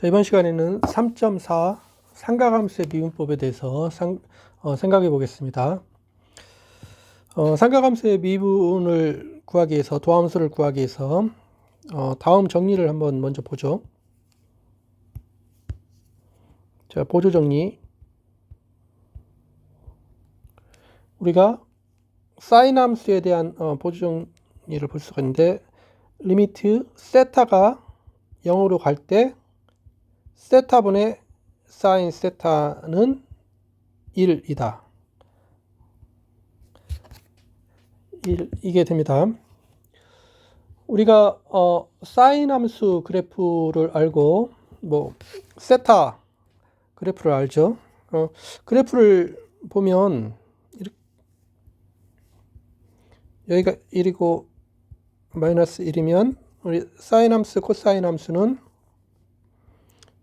자, 이번 시간에는 3.4 삼각함수의 미분법에 대해서 생각해 보겠습니다. 삼각함수의 미분을 구하기 위해서, 도함수를 구하기 위해서 다음 정리를 한번 먼저 보죠. 자, 보조 정리. 우리가 사인 함수에 대한 보조 정리를 볼 수가 있는데, 리미트 세타가 0으로 갈 때 세타분의 사인 세타는 1이다. 이게 됩니다. 우리가 사인 함수 그래프를 알고 세타 그래프를 알죠. 그래프를 보면 여기가 1이고 마이너스 1이면 우리 사인 함수 코사인 함수는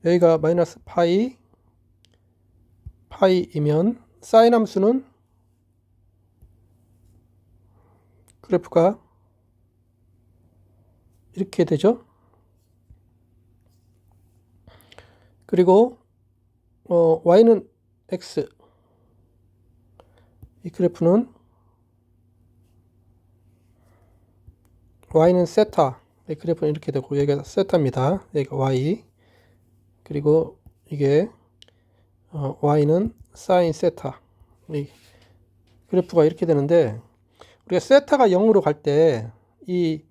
여기가 마이너스 파이이면 사인 함수는 그래프가 이렇게 되죠. 그리고 y는 x, 이 그래프는 y는 세타, 이 그래프는 이렇게 되고 여기가 세타입니다. 여기가 y, 그리고 이게 y는 사인 세타, 이 그래프가 이렇게 되는데, 우리가 세타가 0으로 갈 때 이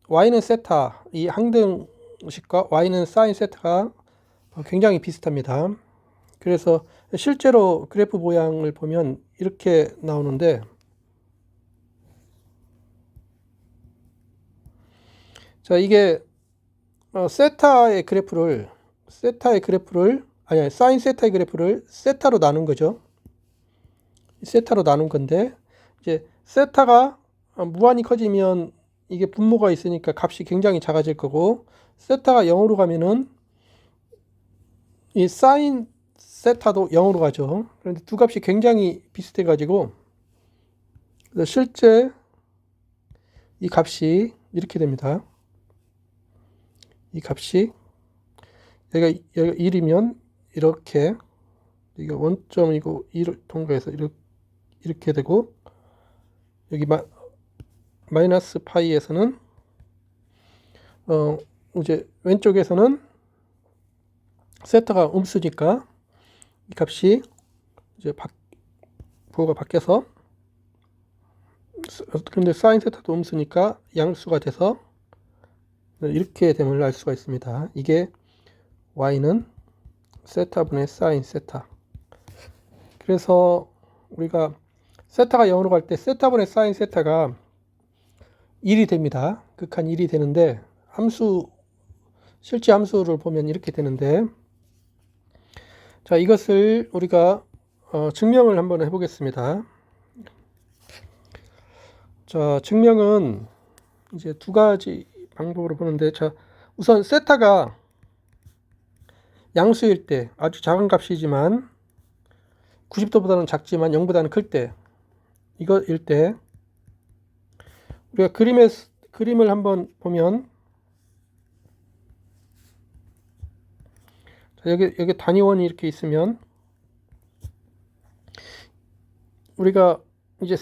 y는 세타, 이 항등식과 y는 사인 세타가 굉장히 비슷합니다. 그래서 실제로 그래프 모양을 보면 이렇게 나오는데, 자, 이게 사인 세타의 그래프를 세타로 나눈 거죠. 세타로 나눈 건데, 이제 세타가 무한히 커지면 이게 분모가 있으니까 값이 굉장히 작아질 거고, 세타가 0으로 가면은 이 사인 세타도 0으로 가죠. 그런데 두 값이 굉장히 비슷해 가지고 실제 이 값이 이렇게 됩니다. 이 값이 여기가 1이면 이렇게, 이게 원점이고 1을 통과해서 이렇게 되고, 여기 마이너스 파이에서는 이제 왼쪽에서는 세타가 음수니까 이 값이 이제 부호가 바뀌어서, 근데 사인 세타도 음수니까 양수가 돼서 이렇게 됨을 알 수가 있습니다. 이게 y는 세타분의 사인 세타. 그래서 우리가 세타가 0으로 갈 때 세타분의 사인 세타가 1이 됩니다. 극한 1이 되는데, 실제 함수를 보면 이렇게 되는데, 자, 이것을 우리가 증명을 한번 해보겠습니다. 자, 증명은 이제 두 가지 방법으로 보는데, 자, 우선 세타가 양수일 때, 아주 작은 값이지만 90도보다는 작지만 0보다는 클 때, 이거일 때 우리가 그림을 한번 보면, 자, 여기 단위원이 이렇게 있으면 우리가 이제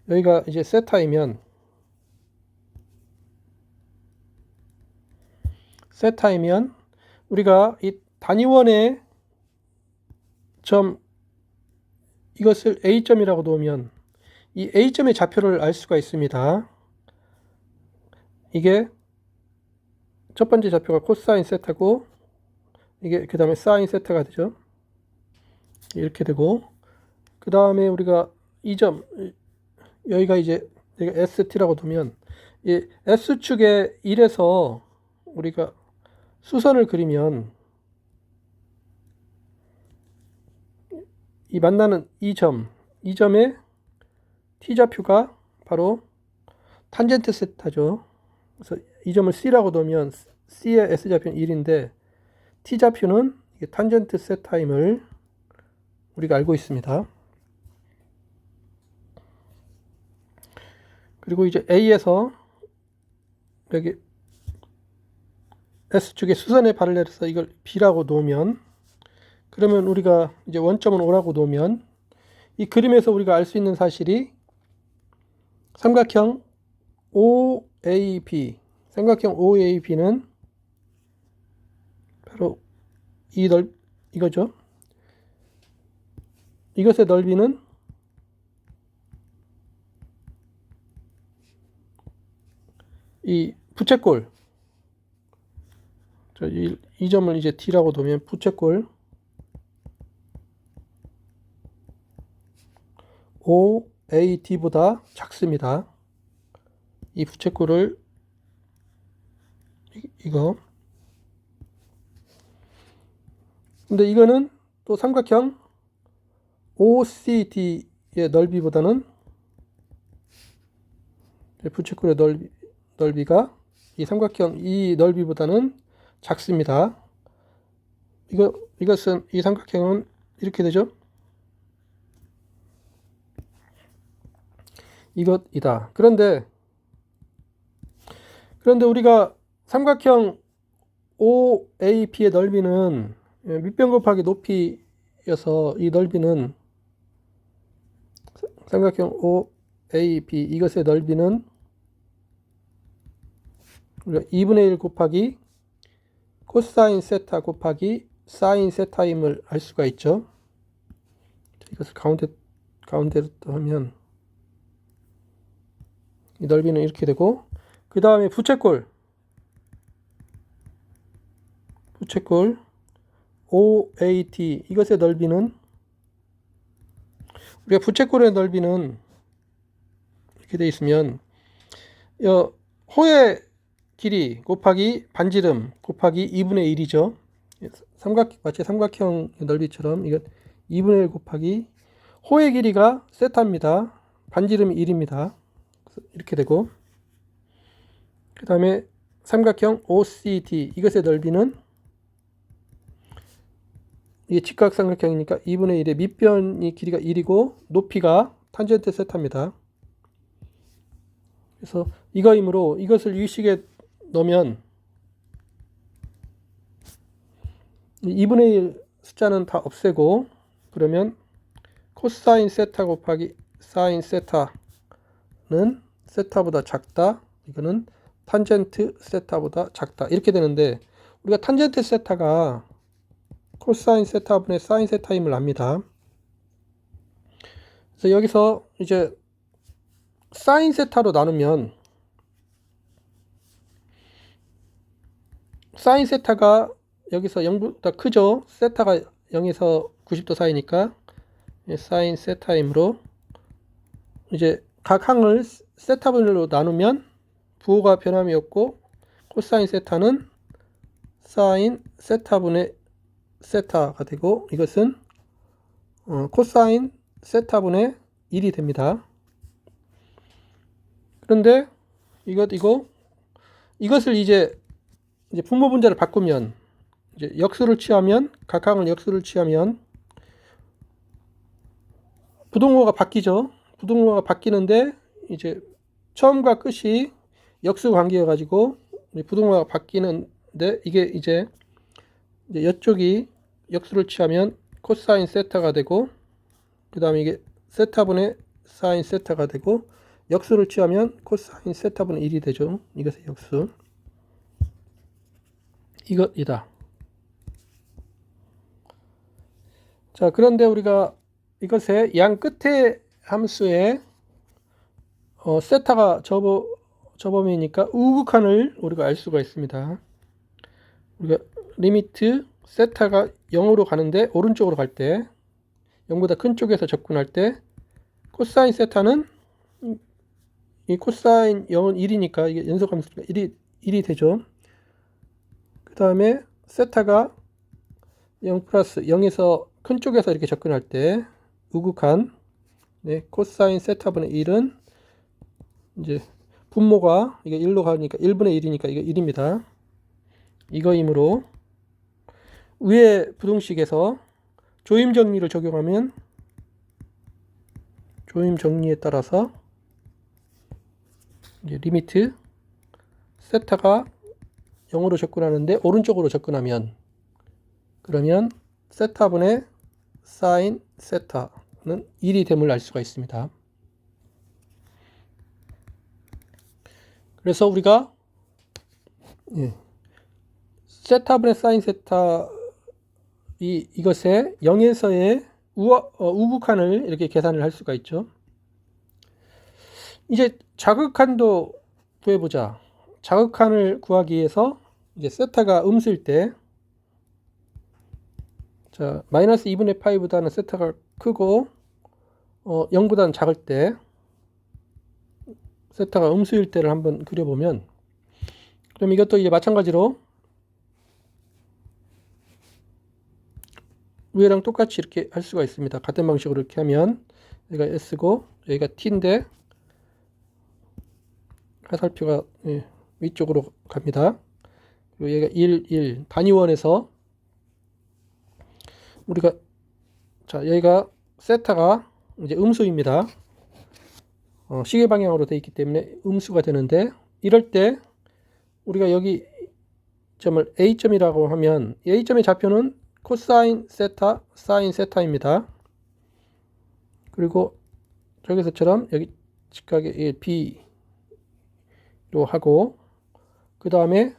여기가 이제 세타이면 우리가 이 단위원의 점, 이것을 A점이라고 놓으면 이 A점의 좌표를 알 수가 있습니다. 이게 첫 번째 좌표가 코사인 세타고, 이게 그 다음에 사인 세타가 되죠. 이렇게 되고, 그 다음에 우리가 이 점, 여기가 이제 ST라고 두면, 이 S축의 1에서 우리가 수선을 그리면 이 만나는 이 점의 T좌표가 바로 탄젠트 세타죠. 그래서 이 점을 C라고 놓으면 C의 S좌표는 1인데 T좌표는 탄젠트 세타임을 우리가 알고 있습니다. 그리고 이제 A에서 여기 S축에 수선의 발을 내려서 이걸 B라고 놓으면, 그러면 우리가 이제 원점은 O라고 놓으면 이 그림에서 우리가 알 수 있는 사실이 삼각형 OAB, 삼각형 OAB는 바로 이거죠. 이것의 넓이는 이 부채꼴, 이 점을 이제 D라고 두면 부채꼴 OAD보다 작습니다. 이 부채꼴을 이거. 근데 이거는 또 삼각형 OCD의 넓이보다는 부채꼴의 넓이가 이 삼각형 이 넓이보다는 작습니다. 이것은 이 삼각형은 이렇게 되죠. 이것이다. 그런데 우리가 삼각형 OAP의 넓이는 밑변 곱하기 높이여서 이 넓이는 삼각형 OAP 이것의 넓이는 우리가 2분의 1 곱하기 코사인 세타 곱하기 사인 세타임을 알 수가 있죠. 이것을 가운데로 하면 이 넓이는 이렇게 되고, 그 다음에 부채꼴 OAT 이것의 넓이는 우리가 부채꼴의 넓이는 이렇게 되어 있으면 호의 길이 곱하기 반지름 곱하기 2분의 1이죠. 마치 삼각형 넓이처럼 이건 2분의 1 곱하기 호의 길이가 세타입니다. 반지름이 1입니다. 이렇게 되고, 그 다음에 삼각형 OCD 이것의 넓이는 이게 직각삼각형이니까 2분의 1의 밑변이 길이가 1이고 높이가 탄젠트 세타입니다. 그래서 이거이므로 이것을 유식에 넣으면 2분의 1 숫자는 다 없애고, 그러면 코사인 세타 곱하기 사인 세타는 세타보다 작다. 이거는 탄젠트 세타보다 작다. 이렇게 되는데 우리가 탄젠트 세타가 코사인 세타분의 사인 세타임을 압니다. 그래서 여기서 이제 사인 세타로 나누면 사인 세타가 여기서 0보다 크죠. 세타가 0에서 90도 사이니까 사인 세타임으로 이제 각 항을 세타분으로 나누면 부호가 변함이 없고 코사인 세타는 사인 세타분의 세타가 되고 이것은 코사인 세타분의 1이 됩니다. 그런데 이것을 이제 분모 분자를 바꾸면 이제 역수를 취하면 각 항을 역수를 취하면 부동호가 바뀌죠. 부동호가 바뀌는데 이제 처음과 끝이 역수 관계여 가지고 부동호가 바뀌는데 이게 이제 이쪽이 역수를 취하면 코사인 세타가 되고, 그 다음에 이게 세타분의 사인 세타가 되고, 역수를 취하면 코사인 세타분의 1이 되죠. 이것의 역수. 이것이다. 자, 그런데 우리가 이것의 양 끝에 함수에 세타가 저범위니까 우극한을 우리가 알 수가 있습니다. 우리가 리미트 세타가 0으로 가는데 오른쪽으로 갈 때 0보다 큰 쪽에서 접근할 때 코사인 세타는 이 코사인 0은 1이니까 이게 연속함수니까 1이 되죠. 그 다음에 세타가 0 플러스 0에서 큰 쪽에서 이렇게 접근할 때 우극한 코사인 세타분의 1은 이제 분모가 이게 1로 가니까 1분의 1이니까 이게 1입니다. 이거이므로 위의 부등식에서 조임 정리를 적용하면 조임 정리에 따라서 이제 리미트 세타가 0으로 접근하는데 오른쪽으로 접근하면 그러면 세타분의 사인 세타는 1이 됨을 알 수가 있습니다. 그래서 우리가 세타분의 사인 세타 이것의 0에서의 우극한을 이렇게 계산을 할 수가 있죠. 이제 자극한도 구해보자. 자극한을 구하기 위해서 이제 세타가 음수일 때, 자 마이너스 2분의 파이보다는 세타가 크고 0보다는 작을 때, 세타가 음수일 때를 한번 그려보면, 그럼 이것도 이제 마찬가지로 위에랑 똑같이 이렇게 할 수가 있습니다. 같은 방식으로 이렇게 하면 여기가 S고 여기가 T인데 화살표가 위쪽으로 갑니다. 그리고 여기가 1, 1 단위원에서 우리가 자 여기가 세타가 이제 음수입니다. 시계 방향으로 되어 있기 때문에 음수가 되는데, 이럴 때 우리가 여기 점을 A점이라고 하면 A점의 좌표는 코사인 세타, 사인 세타입니다. 그리고 저기서처럼 여기 직각에 B로 하고, 그 다음에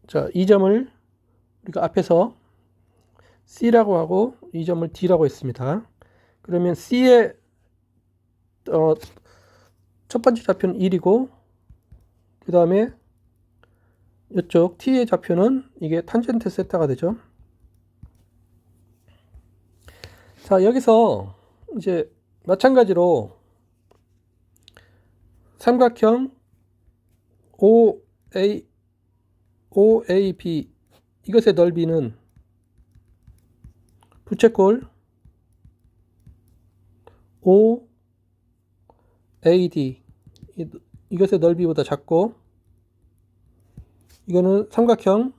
자, 이 점을 우리가 앞에서 C라고 하고 이 점을 D라고 했습니다. 그러면 C의 첫 번째 좌표는 1이고, 그 다음에 이쪽 T의 좌표는 이게 탄젠트 세타가 되죠. 자, 여기서 이제 마찬가지로 삼각형 OAB 이것의 넓이는 부채꼴 OAD 이것의 넓이보다 작고, 이거는 삼각형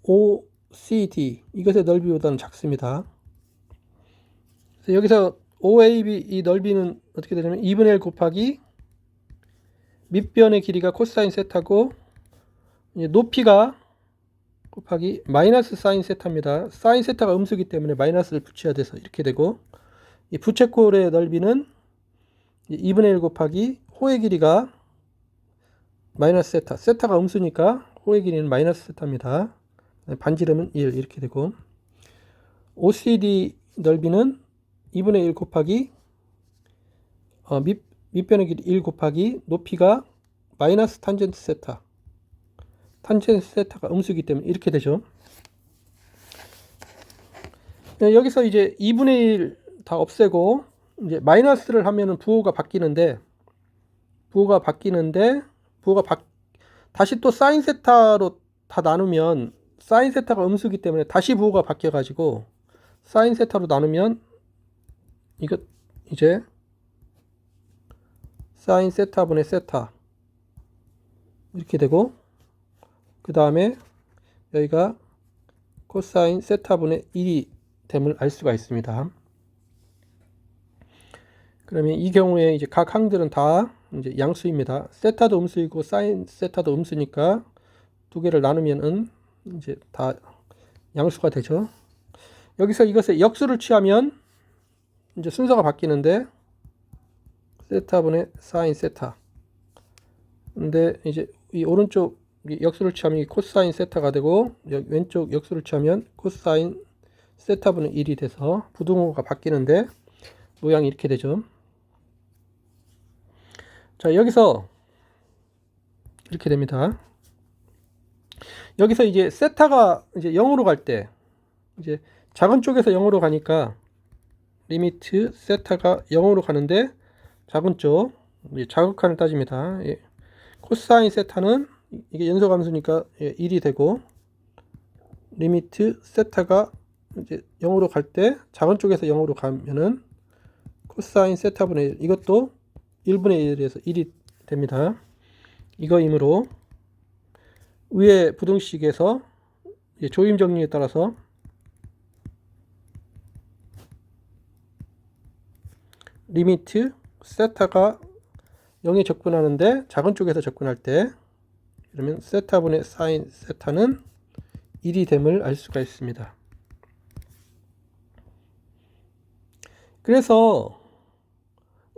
OCD 이것의 넓이보다는 작습니다. 그래서 여기서 OAB 이 넓이는 어떻게 되냐면 2분의 1 곱하기 밑변의 길이가 코사인 세타고, 이제 높이가 곱하기 마이너스 사인 세타입니다. 사인 세타가 음수기 때문에 마이너스를 붙여야 돼서 이렇게 되고, 이 부채꼴의 넓이는 2분의 1 곱하기 호의 길이가 마이너스 세타, 세타가 음수니까 호의 길이는 마이너스 세타입니다. 반지름은 1 이렇게 되고, OCD 넓이는 2분의 1 곱하기 밑변의 길이 1 곱하기 높이가 마이너스 탄젠트 세타, 탄젠트 세타가 음수이기 때문에 이렇게 되죠. 여기서 이제 2분의 1 다 없애고 이제 마이너스를 하면은 부호가 바뀌는데 다시 또 사인 세타로 다 나누면 사인 세타가 음수이기 때문에 다시 부호가 바뀌어 가지고 사인 세타로 나누면 이거 이제 사인 세타분의 세타 이렇게 되고, 그 다음에 여기가 코사인 세타분의 1이 됨을 알 수가 있습니다. 그러면 이 경우에 이제 각 항들은 다 이제 양수입니다. 세타도 음수이고 사인 세타도 음수니까 두 개를 나누면은 이제 다 양수가 되죠. 여기서 이것의 역수를 취하면 이제 순서가 바뀌는데 세타분의 사인 세타. 근데 이제 이 오른쪽 역수를 취하면 코사인 세타가 되고, 왼쪽 역수를 취하면 코사인 세타분의 1이 돼서 부등호가 바뀌는데 모양이 이렇게 되죠. 자, 여기서 이렇게 됩니다. 여기서 이제 세타가 이제 0으로 갈 때, 이제 작은 쪽에서 0으로 가니까 리미트 세타가 0으로 가는데 작은 쪽 자극한을 따집니다. 코사인 세타는 이게 연소함수니까 1이 되고, 리미트 세타가 이제 0으로 갈 때 작은 쪽에서 0으로 가면은 코사인 세타분의 1, 이것도 1분의 1에서 1이 됩니다. 이거이므로 위의 부등식에서 조임 정리에 따라서 리미트 세타가 0에 접근하는데 작은 쪽에서 접근할 때 그러면 세타분의 사인 세타는 1이 됨을 알 수가 있습니다. 그래서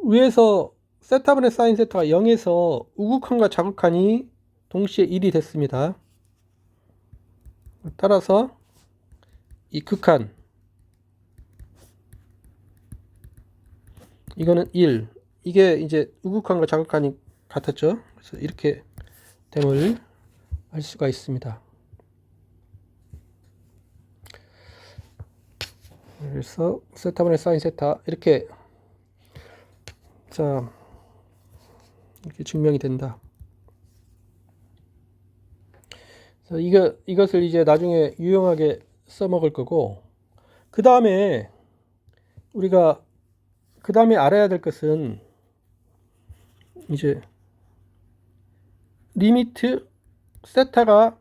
위에서 세타분의 사인 세타가 0에서 우극한과 자극한이 동시에 1이 됐습니다. 따라서 이 극한 이거는 1, 이게 이제 우극한과 자극한이 같았죠. 그래서 이렇게 됨을 알 수가 있습니다. 그래서 세타분의 사인 세타 이렇게 자 이렇게 증명이 된다. 그래서 이것을 이제 나중에 유용하게 써먹을 거고, 그 다음에 우리가 그 다음에 알아야 될 것은 이제 리미트 세타가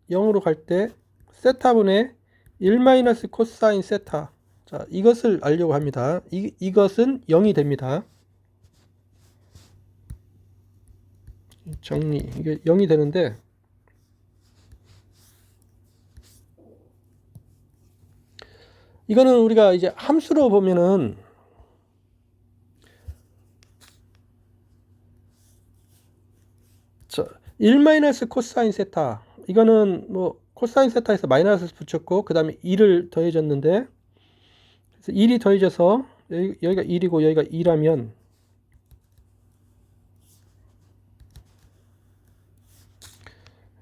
0으로 갈 때 세타분의 1 코사인 세타, 자 이것을 알려고 합니다. 이것은 0이 됩니다. 정리, 이게 0이 되는데 이거는 우리가 이제 함수로 보면은 자, 1 코사인 세타, 이거는 뭐 코사인 세타에서 마이너스를 붙였고 그 다음에 2를 더해줬는데, 그래서 1이 더해져서 여기가 1이고 여기가 2라면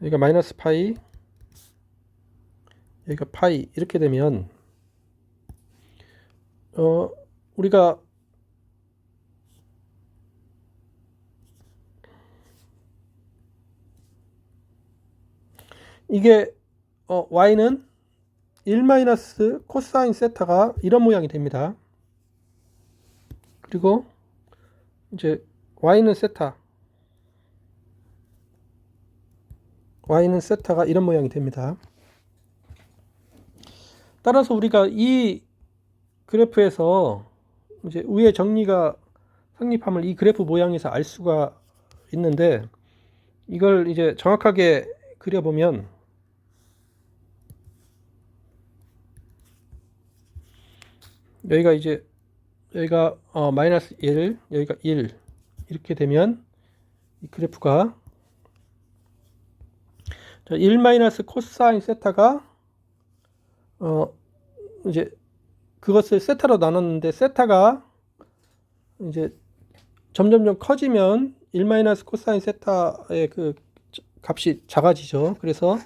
여기가 마이너스 파이, 여기가 파이, 이렇게 되면 우리가 이게 y는 1 코사인 세타가 이런 모양이 됩니다. 그리고 이제 y는 세타가 이런 모양이 됩니다. 따라서 우리가 이 그래프에서 이제 위에 정리가 성립함을 이 그래프 모양에서 알 수가 있는데, 이걸 이제 정확하게 그려보면 여기가 마이너스 1, 여기가 1, 이렇게 되면 이 그래프가 1 코사인 세타가 이제 그것을 세타로 나눴는데, 세타가 이제 점점점 커지면 1 코사인 세타의 그 값이 작아지죠. 그래서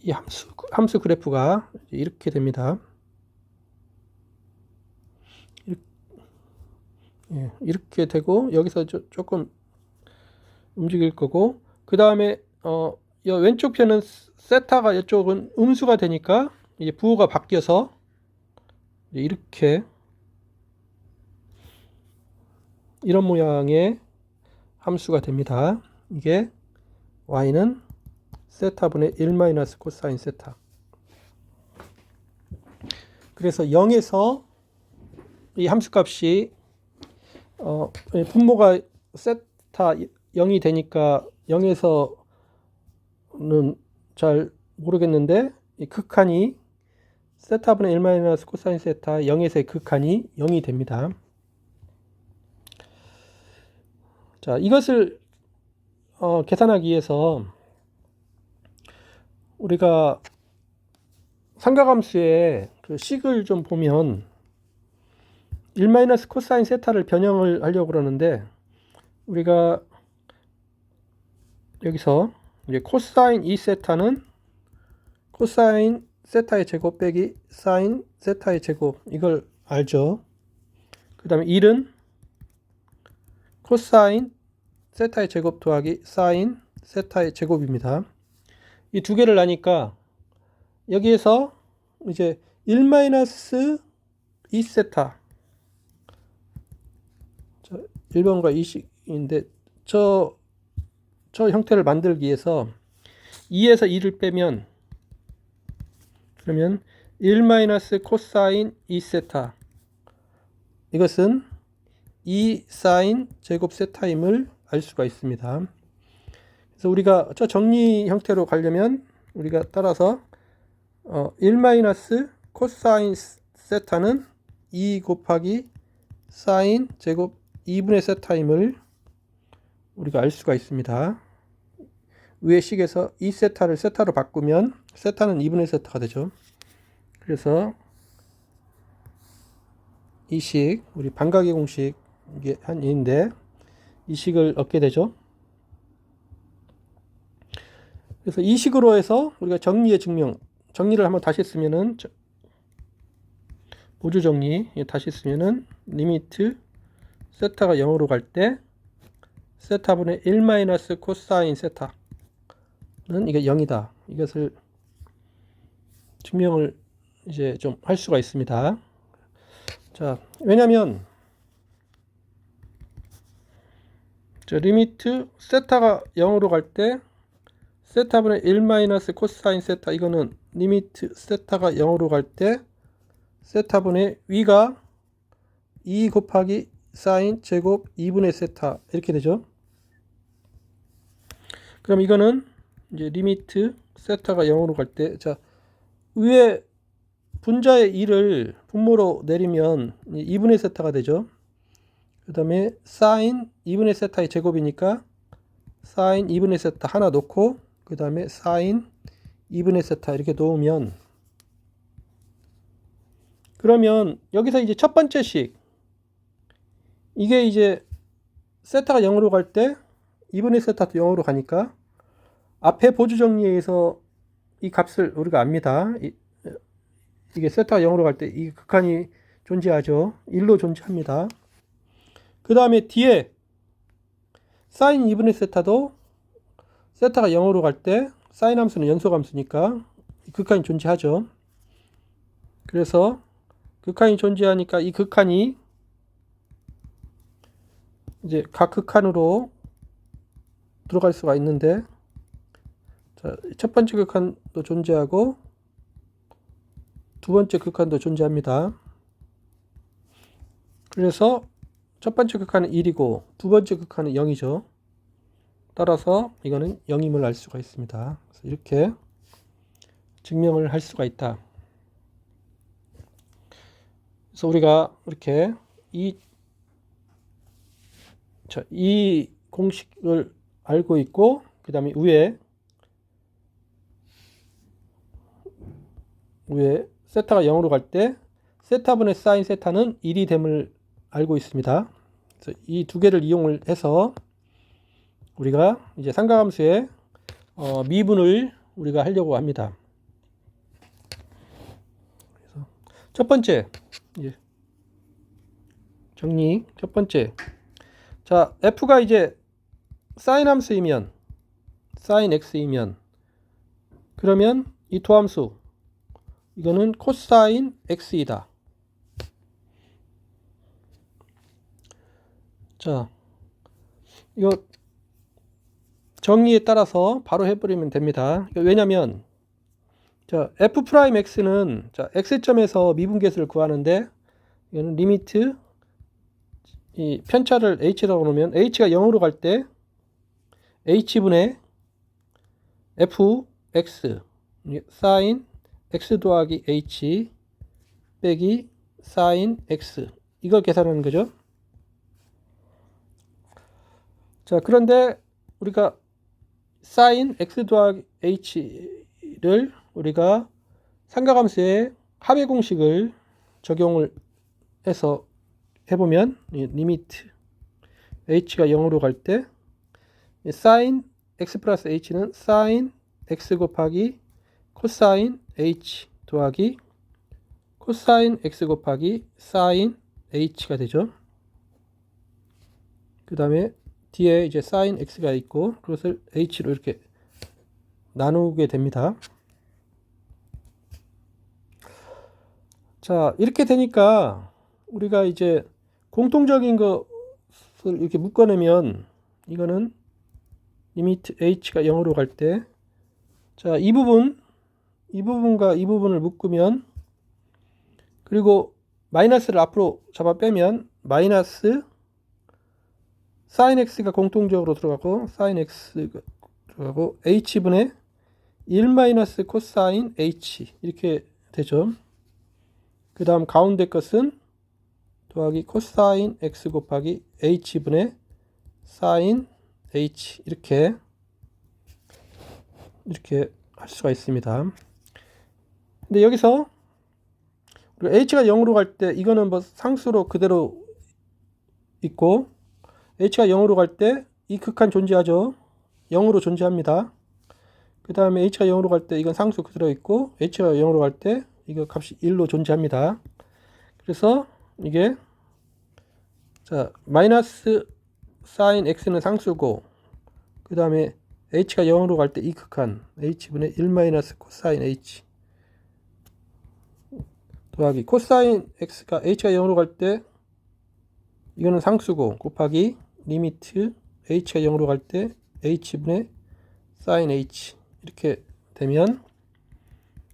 이 함수 그래프가 이렇게 됩니다. 이렇게 되고 여기서 조금 움직일 거고, 그 다음에 왼쪽 편은 세타가 이쪽은 음수가 되니까 이제 부호가 바뀌어서 이렇게 이런 모양의 함수가 됩니다. 이게 y는 세타분의 1 코사인 세타. 그래서 0에서 이 함수값이 분모가 세타 0이 되니까 0에서는 잘 모르겠는데, 이 극한이 세타분의 1 코사인 세타 0에서의 극한이 0이 됩니다. 자, 이것을 계산하기 위해서 우리가 삼각함수의 그 식을 좀 보면 1 코사인 세타를 변형을 하려고 그러는데, 우리가 여기서 이제 코사인 2세타는 코사인 세타의 제곱 빼기 사인 세타의 제곱, 이걸 알죠. 그 다음에 1은 코사인 세타의 제곱 더하기 사인 세타의 제곱입니다. 이 두 개를 나니까 여기에서 이제 1 2세타, 1번과 2식인데 저 형태를 만들기 위해서 2에서 2를 빼면 그러면 1 코사인 2세타, 이것은 2 사인 제곱 세타임을 알 수가 있습니다. 그래서 우리가 저 정리 형태로 가려면 우리가 따라서 1 마이너스 코사인 세타는 2 곱하기 사인 제곱 2분의 세타임을 우리가 알 수가 있습니다. 위의 식에서 2세타를 세타로 바꾸면 세타는 2분의 세타가 되죠. 그래서 이 식, 우리 반각의 공식 이게 한 2인데 이 식을 얻게 되죠. 그래서 이 식으로 해서 우리가 정리의 증명, 정리를 한번 다시 쓰면은 보조 정리 다시 쓰면은 리미트 세타가 0으로 갈 때 세타분의 1 마이너스 코사인 세타는 이게 0이다. 이것을 증명을 이제 좀 할 수가 있습니다. 자, 왜냐면 리미트 세타가 0으로 갈 때 세타분의 1 마이너스 코사인 세타, 이거는 리미트 세타가 0으로 갈 때 세타분의 위가 2 곱하기 사인 제곱 2분의 세타 이렇게 되죠. 그럼 이거는 이제 리미트 세타가 0으로 갈 때, 자, 위에 분자의 2를 분모로 내리면 2분의 세타가 되죠. 그 다음에 사인 2분의 세타의 제곱이니까 사인 2분의 세타 하나 놓고 그 다음에 사인 2분의 세타 이렇게 놓으면, 그러면 여기서 이제 첫 번째 식, 이게 이제 세타가 0으로 갈 때 2분의 세타도 0으로 가니까 앞에 보조 정리에 의해서 이 값을 우리가 압니다. 이게 세타가 0으로 갈 때 이 극한이 존재하죠. 1로 존재합니다. 그 다음에 뒤에 사인 2분의 세타도 세타가 0으로 갈 때 사인 함수는 연속 함수니까 극한이 존재하죠. 그래서 극한이 존재하니까 이 극한이 이제 각 극한으로 들어갈 수가 있는데, 자, 첫 번째 극한도 존재하고 두 번째 극한도 존재합니다. 그래서 첫 번째 극한은 1이고 두 번째 극한은 0이죠. 따라서 이거는 0임을 알 수가 있습니다. 그래서 이렇게 증명을 할 수가 있다. 그래서 우리가 이렇게 이 공식을 알고 있고, 그 다음에 위에 세타가 0으로 갈 때 세타분의 사인 세타는 1이 됨을 알고 있습니다. 그래서 이 두 개를 이용을 해서 우리가 이제 삼각함수의 미분을 우리가 하려고 합니다. 그래서 첫 번째 정리, 첫 번째, 자, f가 이제 사인 함수이면, 사인 x이면, 그러면 이 도함수 이거는 코사인 x이다. 자, 이거 정리에 따라서 바로 해버리면 됩니다. 왜냐면 자, f'x는 자, x점에서 미분계수를 구하는데, 이거는 리미트 이 편차를 h라고 놓으면 h가 0으로 갈 때 h분의 fx 사인 x 더하기 h 빼기 사인 x, 이걸 계산하는 거죠. 자, 그런데 우리가 사인 x 더하기 h를 우리가 삼각함수의 합의 공식을 적용을 해서 해보면 리미트 h가 0으로 갈 때 사인 x 플러스 h는 사인 x 곱하기 코사인 h 더하기 코사인 x 곱하기 사인 h가 되죠. 그 다음에 뒤에 이제 사인 x가 있고 그것을 h로 이렇게 나누게 됩니다. 자, 이렇게 되니까 우리가 이제 공통적인 것을 이렇게 묶어내면, 이거는 리미트 h가 0으로 갈 때, 자, 이 부분과 이 부분을 묶으면, 그리고 마이너스를 앞으로 잡아 빼면 마이너스 sin x가 공통적으로 들어가고 sin x가 들어가고 h분의 1 마이너스 코사인 h 이렇게 되죠. 그 다음 가운데 것은 더하기 코사인 x 곱하기 h분의 sin h 이렇게 할 수가 있습니다. 근데 여기서 h가 0으로 갈 때 이거는 뭐 상수로 그대로 있고 h가 0으로 갈 때 이 극한 존재하죠. 0으로 존재합니다. 그 다음에 h가 0으로 갈 때 이건 상수 그대로 있고 h가 0으로 갈 때 이거 값이 1로 존재합니다. 그래서 이게 자 마이너스 sin x는 상수고 그 다음에 h가 0으로 갈 때 이 극한 h분의 1 마이너스 코사인 h 더하기 코사인 x가 h가 0으로 갈 때 이거는 상수고 곱하기 리미트 h가 0으로 갈 때 h분의 sin h 이렇게 되면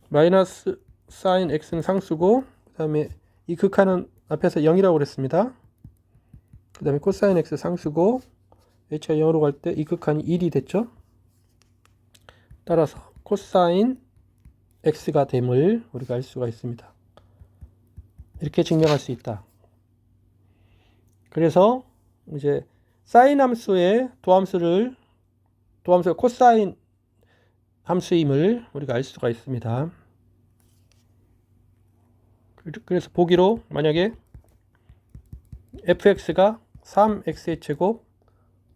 마이너스 sin x는 상수고 그 다음에 이 극한은 앞에서 0이라고 그랬습니다. 그 다음에 코사인 x 상수고 h가 0으로 갈 때 이 극한이 1이 됐죠. 따라서 코사인 x가 됨을 우리가 알 수가 있습니다. 이렇게 증명할 수 있다. 그래서 이제 사인 함수의 도함수가 코사인 함수임을 우리가 알 수가 있습니다. 그래서 보기로 만약에 fx가 3x의 제곱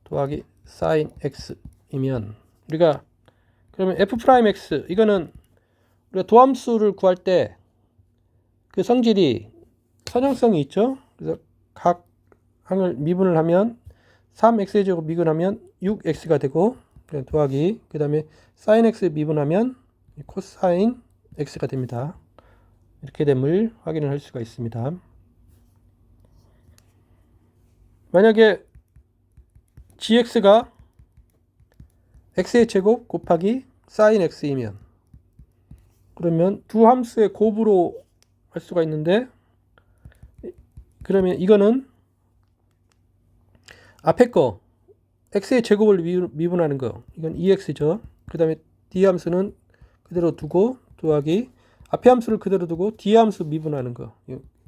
더하기 sin x이면 우리가 그러면 f'x 이거는 우리가 도함수를 구할 때 그 성질이 선형성이 있죠. 그래서 각 항을 미분을 하면 3x의 제곱 미분하면 6x가 되고 더하기 그 다음에 sin x 미분하면 코사인 x가 됩니다. 이렇게 됨을 확인을 할 수가 있습니다. 만약에 gx가 x의 제곱 곱하기 sin x이면 그러면 두 함수의 곱으로 할 수가 있는데 그러면 이거는 앞에 거 x의 제곱을 미분하는 거 이건 2x죠. 그 다음에 d 함수는 그대로 두고 더하기 앞에 함수를 그대로 두고 d 함수 미분하는 거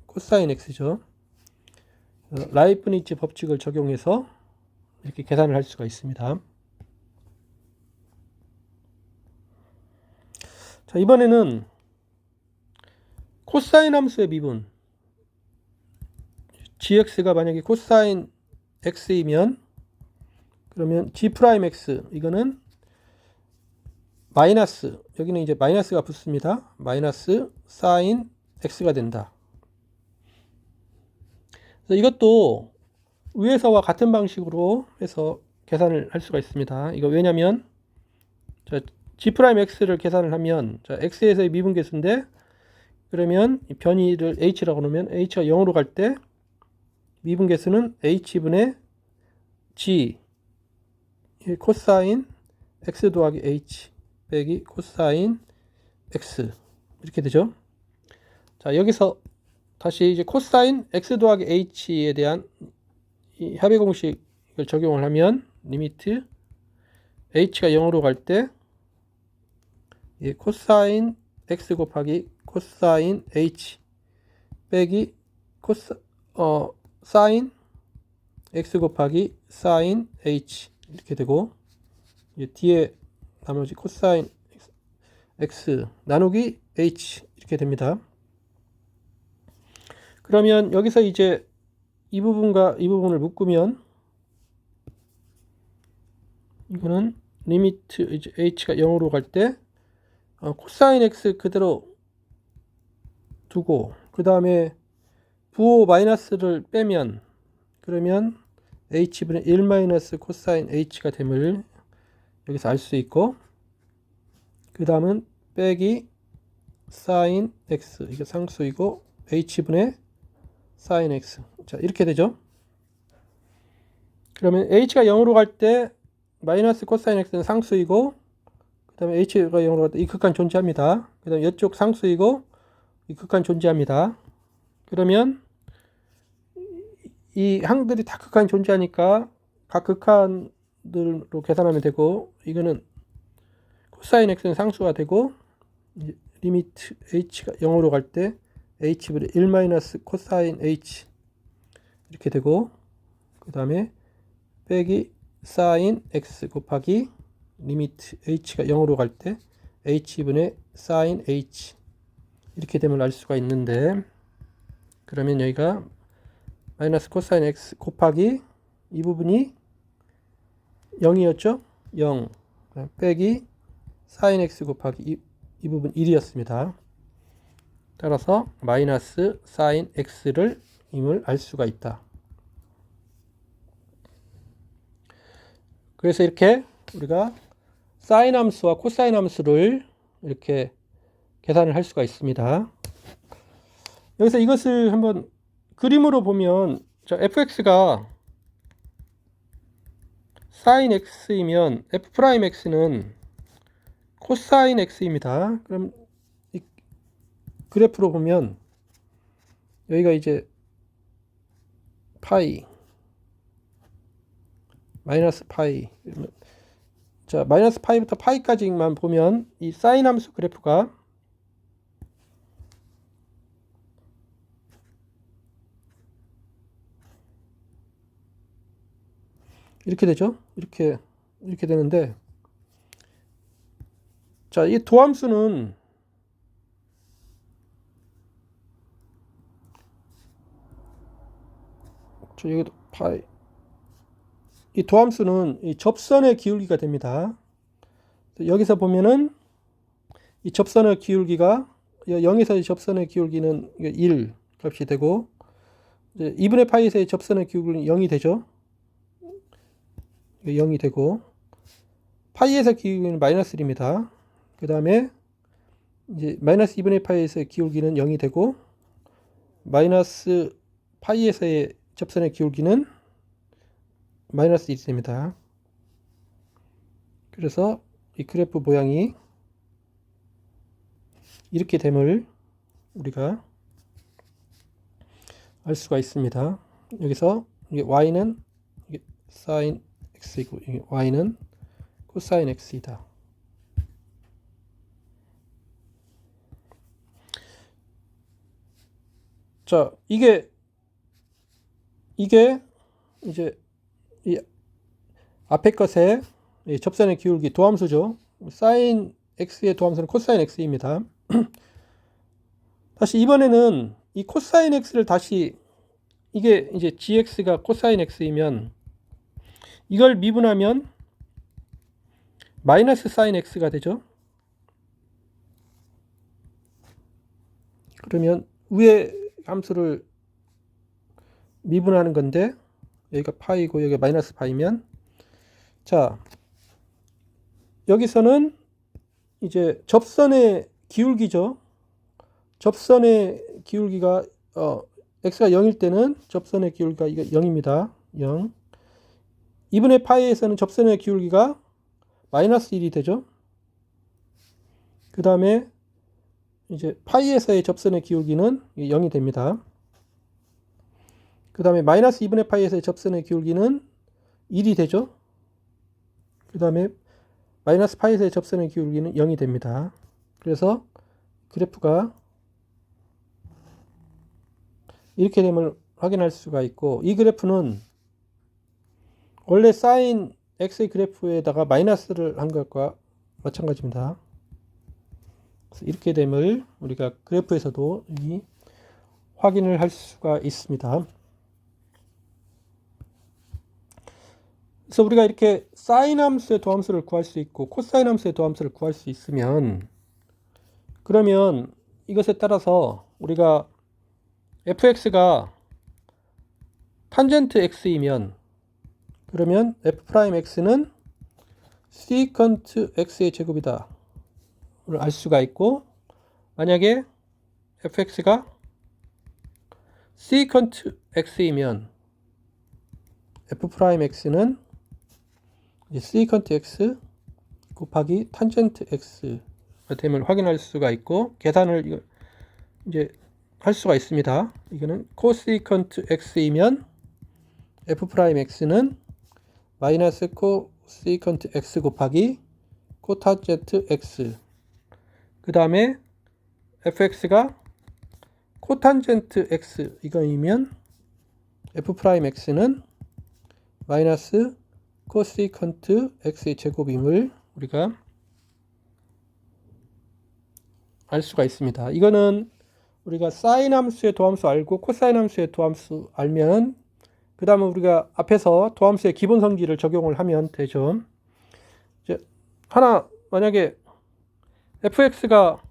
코사인 x죠. 라이프니츠 법칙을 적용해서 이렇게 계산을 할 수가 있습니다. 자, 이번에는 코사인 함수의 미분 gx가 만약에 코사인 x이면 그러면 g'x 이거는 마이너스 여기는 이제 마이너스가 붙습니다. 마이너스 sin x가 된다. 그래서 이것도 위에서와 같은 방식으로 해서 계산을 할 수가 있습니다. 이거 왜냐면 자, g'x를 계산을 하면 자, x에서의 미분계수인데 그러면 변이를 h라고 놓으면 h가 0으로 갈 때 미분계수는 h분의 g 코사인 x 더하기 h 빼기 코사인 x 이렇게 되죠. 자 여기서 다시 이제 코사인 x 더하기 h에 대한 이 합의 공식을 적용을 하면 리미트 h가 0으로 갈 때 코사인 x 곱하기 코사인 h 빼기 사인 x 곱하기 사인 h 이렇게 되고 뒤에 나머지 코사인 x 나누기 h 이렇게 됩니다. 그러면 여기서 이제 이 부분과 이 부분을 묶으면 이거는 리미트 이제 h가 0으로 갈 때 코사인 x 그대로 두고 그 다음에 부호 마이너스를 빼면 그러면 h분의 1 마이너스 코사인 h가 됨을 여기서 알 수 있고 그 다음은 빼기 사인 x 이게 상수이고 h분의 사인 x 자 이렇게 되죠. 그러면 h가 0으로 갈 때 마이너스 코사인 x는 상수이고 그 다음에 h가 0으로 갈 때 이 극한 존재합니다. 그 다음에 이쪽 상수이고 이 극한 존재합니다. 그러면 이 항들이 다 극한 존재하니까 각 극한들로 계산하면 되고, 이거는 코사인 x는 상수가 되고, 리미트 h가 0으로 갈 때 h분의 1 마이너스 코사인 h 이렇게 되고, 그 다음에 빼기 사인 x 곱하기 리미트 h가 0으로 갈 때 h분의 사인 h 이렇게 되면 알 수가 있는데, 그러면 여기가 마이너스 코사인 x 곱하기 이 부분이 0이었죠? 0 빼기 사인 x 곱하기 이 부분 1이었습니다. 따라서 마이너스 사인 x를 임을 알 수가 있다. 그래서 이렇게 우리가 사인 함수와 코사인 함수를 이렇게 계산을 할 수가 있습니다. 여기서 이것을 한번 그림으로 보면, 자, fx가 사인 x이면 f 프라임 x는 코사인 x입니다. 그럼 이 그래프로 보면 여기가 이제 파이 마이너스 파이, 자, 마이너스 파이부터 파이까지만 보면 이 사인 함수 그래프가 이렇게 되죠. 이렇게 되는데, 자, 이 도함수는 여기도 파이, 이 도함수는 이 접선의 기울기가 됩니다. 여기서 보면은 이 접선의 기울기가 0에서의 접선의 기울기는 1 값이 되고, 이제 2분의 파이에서의 접선의 기울기는 0이 되죠. 0이 되고, 파이에서 기울기는 마이너스 1입니다. 그 다음에 이제 마이너스 2분의 파이에서의 기울기는 0이 되고, 마이너스 파이에서의 접선의 기울기는 마이너스 1이 됩니다. 그래서 이 그래프 모양이 이렇게 됨을 우리가 알 수가 있습니다. 여기서 이게 y는 이게 사인 x이고, y는 코사인 x이다. 자, 이게 이제 이 앞에 것의 접선의 기울기 도함수죠. 사인 x의 도함수는 코사인 x입니다. 다시 이번에는 이 코사인 x를 다시, 이게 이제 gx가 코사인 x이면 이걸 미분하면 마이너스 사인 x가 되죠. 그러면 위에 함수를 미분하는 건데, 여기가 파이고 여기가 마이너스 파이면, 자, 여기서는 이제 접선의 기울기죠. 접선의 기울기가 x가 0일 때는 접선의 기울기가 이거 0입니다. 0. 2분의 파이에서는 접선의 기울기가 마이너스 1이 되죠. 그 다음에 이제 파이에서의 접선의 기울기는 0이 됩니다. 그 다음에 마이너스 2분의 파이에서의 접선의 기울기는 1이 되죠. 그 다음에 마이너스 파이에서의 접선의 기울기는 0이 됩니다. 그래서 그래프가 이렇게 됨을 확인할 수가 있고, 이 그래프는 원래 사인 x의 그래프에다가 마이너스를 한 것과 마찬가지입니다. 그래서 이렇게 됨을 우리가 그래프에서도 확인을 할 수가 있습니다. 그래서 우리가 이렇게 사인 함수의 도함수를 구할 수 있고 코사인 함수의 도함수를 구할 수 있으면, 그러면 이것에 따라서 우리가 fx가 탄젠트 x이면, 그러면 f 프라임 x는 세컨트 x의 제곱이다 를 알 수가 있고, 만약에 fx가 세컨트 x이면 f 프라임 x는 세컨트 x 곱하기 탄젠트 x가 됨을 확인할 수가 있고, 계산을 이제 할 수가 있습니다. 이거는 코세컨트 x이면 f 프라임 x는 마이너스 코시컨트 x 곱하기 코탄젠트 x. 그 다음에 fx가 코탄젠트 x 이거이면 f 프라임 x는 마이너스 코시컨트 x의 제곱임을 우리가 알 수가 있습니다. 이거는 우리가 사인 함수의 도함수 알고 코사인 함수의 도함수 알면 그 다음에 우리가 앞에서 도함수의 기본 성질을 적용을 하면 되죠. 이제 하나 만약에 fx가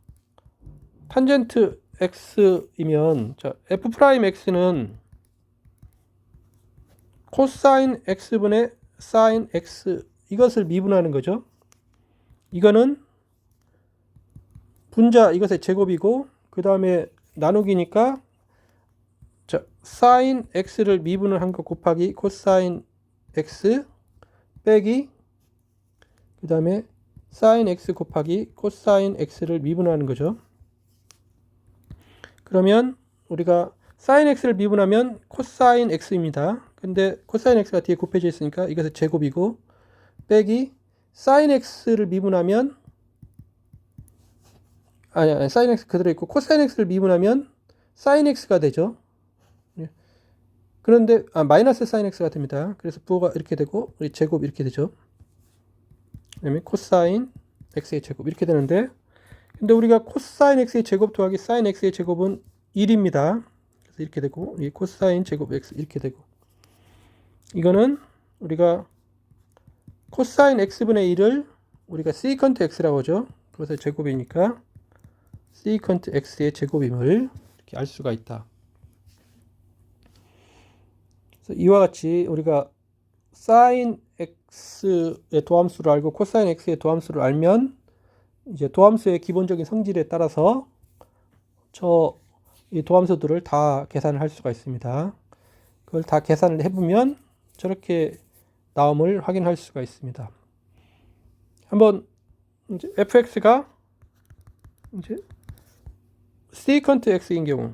탄젠트 x이면 자, f 프라임 x는 코사인 x분의 사인 x 이것을 미분하는 거죠. 이거는 분자 이것의 제곱이고 그 다음에 나누기니까 자, 사인 x를 미분을 한 거 곱하기 코사인 x 빼기 그 다음에 사인 x 곱하기 코사인 x를 미분하는 거죠. 그러면 우리가 사인 x를 미분하면 코사인 x입니다. 근데 코사인 x가 뒤에 곱해져 있으니까 이것의 제곱이고 빼기 사인 x를 미분하면 아니 사인 x 그대로 있고 코사인 x를 미분하면 사인 x가 되죠. 그런데 마이너스 사인 x가 됩니다. 그래서 부호가 이렇게 되고 제곱 이렇게 되죠. 그다음에 코사인 x의 제곱 이렇게 되는데 근데 우리가 코사인 x의 제곱 더하기 사인 x의 제곱은 1입니다. 그래서 이렇게 되고 이 코사인 제곱 x 이렇게 되고 이거는 우리가 코사인 x분의 1을 우리가 시컨트 x라고 하죠. 그것의 제곱이니까 시컨트 x의 제곱임을 이렇게 알 수가 있다. 그래서 이와 같이 우리가 사인 x의 도함수를 알고 코사인 x의 도함수를 알면 이제 도함수의 기본적인 성질에 따라서 이 도함수들을 다 계산을 할 수가 있습니다. 그걸 다 계산을 해보면 저렇게 나옴을 확인할 수가 있습니다. 한번 이제 fx가 이제 시컨트 x인 경우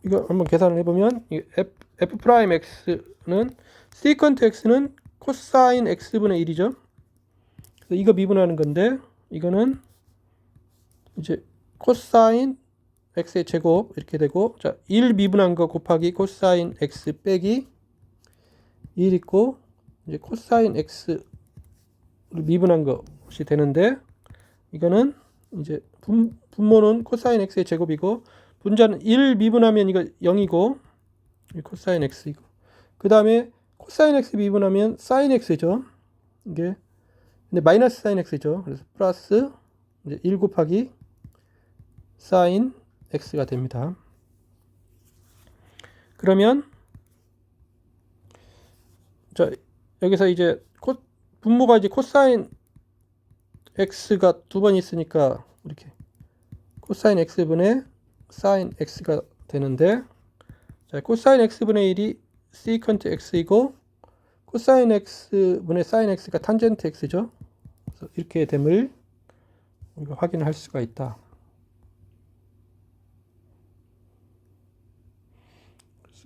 이거 한번 계산을 해보면 f 프라임 x는 시컨트 x는 코사인 x분의 1이죠. 그래서 이거 미분하는 건데 이거는 이제 코사인 x의 제곱 이렇게 되고 자, 1 미분한 거 곱하기 코사인 x 빼기 1 있고 이제 코사인 x를 미분한 것이 되는데 이거는 이제 분모는 코사인 x의 제곱이고 분자는 1 미분하면 이거 0이고 코사인 x이고 그 다음에 코사인 x 미분하면 사인 x죠. 이게 근데 마이너스 사인 x죠. 그래서 플러스 이제 1 곱하기 사인 x가 됩니다. 그러면 자 여기서 이제 분모가 이제 코사인 x가 두 번 있으니까 이렇게 코사인 x분의 사인 x가 되는데 자, 코사인 x분의 1이 시컨트 x이고 코사인 x분의 사인 x가 탄젠트 x죠. 그래서 이렇게 됨을 우리가 확인할 수가 있다.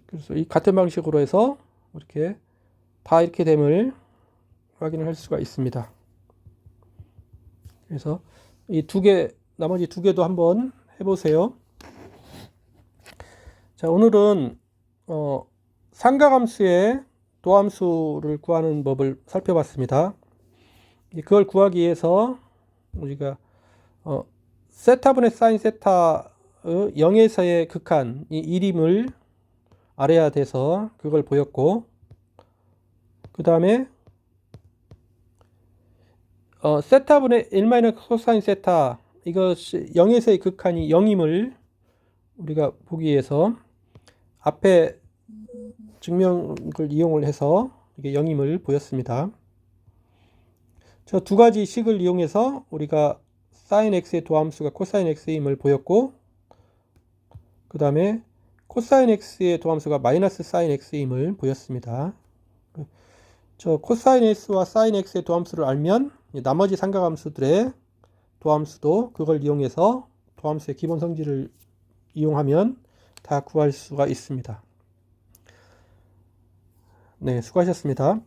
그래서 이 같은 방식으로 해서 이렇게 다 이렇게 됨을 확인을 할 수가 있습니다. 그래서 이 나머지 두 개도 한번 해보세요. 자, 오늘은 삼각함수의 도함수를 구하는 법을 살펴봤습니다. 그걸 구하기 위해서 우리가 세타분의 사인 세타의 0에서의 극한 이 1임을 알아야 돼서 그걸 보였고 그 다음에 세타분의 1 코사인 세타 이것이 0에서의 극한이 0임을 우리가 보기 위해서 앞에 증명을 이용을 해서 이게 0임을 보였습니다. 저 두 가지 식을 이용해서 우리가 사인 x의 도함수가 코사인 x임을 보였고 그 다음에 코사인 x의 도함수가 마이너스 사인 x임을 보였습니다. 저 코사인 x와 사인 x의 도함수를 알면 나머지 삼각함수들의 도함수도 그걸 이용해서 도함수의 기본 성질을 이용하면 다 구할 수가 있습니다. 네, 수고하셨습니다.